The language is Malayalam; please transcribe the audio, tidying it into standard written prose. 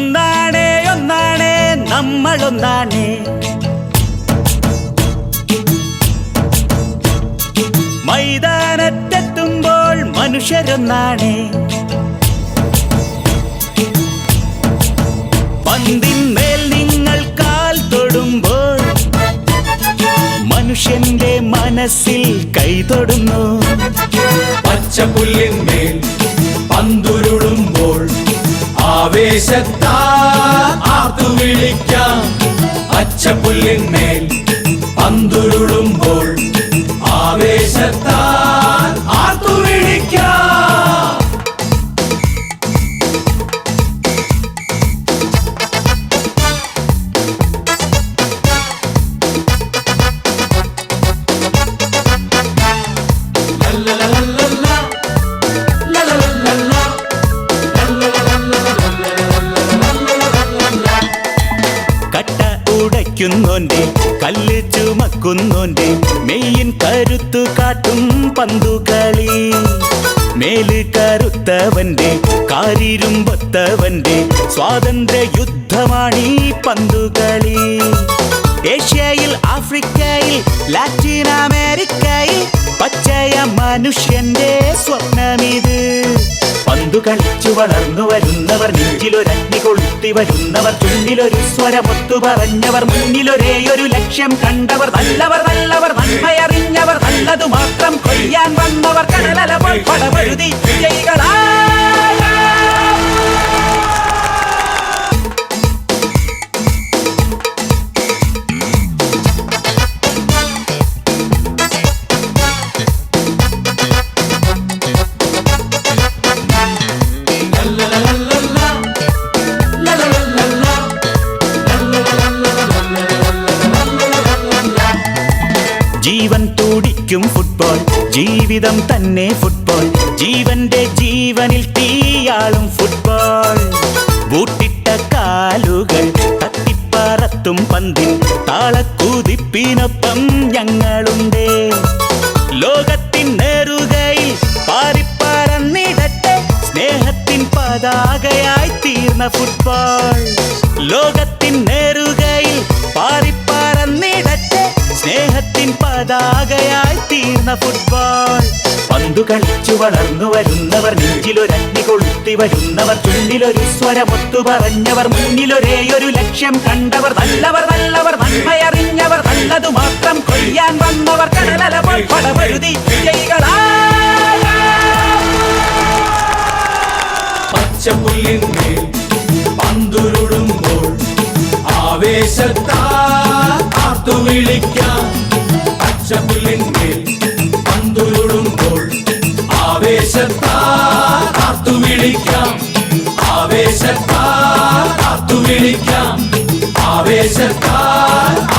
ഒന്നാണേ ഒന്നാണേ നമ്മളൊന്നാണേ. മൈതാനത്തെത്തുമ്പോൾ മനുഷ്യരൊന്നാണേ. പന്തിന്മേൽ നിങ്ങൾ കാൽ തൊടുമ്പോൾ മനുഷ്യന്റെ മനസ്സിൽ കൈതൊടുന്നു. പച്ചപ്പുല്ലിന്മേൽ പന്തുരുളുമ്പോൾ ആവേശത്താൽ ആർത്തു വിളിക്കാം. പച്ചപ്പുല്ലിന്മേൽ പന്തുരുളുമ്പോൾ ആവേശത്താൽ ആർത്തു വിളിക്കാം. കട്ട ഉടയ്ക്കുന്നോന്റെ കല്ല് ചുമക്കുന്നോന്റെ മെയ്യിൻ കരുത്തു കാട്ടും പന്തുകളി. മേല് കറുത്തവന്റെ കാരിരുമ്പൊത്തവന്റെ സ്വാതന്ത്ര്യ യുദ്ധമാണീ പന്തുകളി. ഏഷ്യയിൽ ആഫ്രിക്കയിൽ ലാറ്റിൻ അമേരിക്കയിൽ പച്ചയ മനുഷ്യന്റെ സ്വപ്നമിത്. പന്തു കളിച്ചു വളർന്നു വരുന്നവർ, നെഞ്ചിലൊരഗ്നി കൊളുത്തി വരുന്നവർ, ചുണ്ടിലൊരു സ്വരമൊത്തു പറഞ്ഞവർ, മുന്നിലൊരേയൊരു ലക്ഷ്യം കണ്ടവർ, നല്ലവർ നല്ലവർ നന്മയറിഞ്ഞവർ, നല്ലതു മാത്രം കൊയ്യാൻ വന്നവർ, കടലലപ്പോൾ പടപഴുതി വിജയികളാ. ജീവൻ തുടിക്കും ഫുട്ബോൾ, ജീവിതം തന്നെ ഫുട്ബോൾ, ജീവന്റെ ജീവനിൽ തീയാളും ഫുട്ബോൾ. ബൂട്ടിട്ട കാലുകൾ തട്ടിപ്പറത്തും പന്തിൻ താളക്കുതിപ്പിനൊപ്പം ഞങ്ങളുണ്ട്. ലോകത്തിൻ നേറുകയിൽ പാറിപ്പറന്നിടട്ടെ സ്നേഹത്തിൻ പതാകയായി തീർന്ന ഫുട്ബോൾ. ലോകത്തിൻ നേറുകയിൽ പാറിപ്പറന്നിടട്ടെ സ്നേഹത്തിൻ പതാകയായി തീർന്ന ഫുട്ബോൾ. പന്തു കളിച്ചു വളർന്നു വരുന്നവർ, നെഞ്ചിലൊരഗ്നി കൊളുത്തി വരുന്നവർ, ചുണ്ടിലൊരു സ്വരമൊത്തു പറഞ്ഞവർ, മുന്നിലൊരേയൊരു ലക്ഷ്യം കണ്ടവർ, നല്ലവർ നല്ലവർ നന്മയറിഞ്ഞവർ, നല്ലതു മാത്രം കൊയ്യാൻ വന്നവർ, കടലലപ്പോൾ പടപഴുതി വിജയികളാ. പച്ചപ്പുല്ലിന്മേൽ പന്തുരുളുമ്പോൾ ആവേശത്താൽ ആർത്തു വിളിക്കാം. പച്ചപ്പുല്ലിന്മേൽ പന്തുരുളുമ്പോൾ ആവേശത്താൽ ആർത്തു വിളിക്കാം. ആവേശത്താൽ ആർത്തു വിളിക്കാം. ആവേശത്താൽ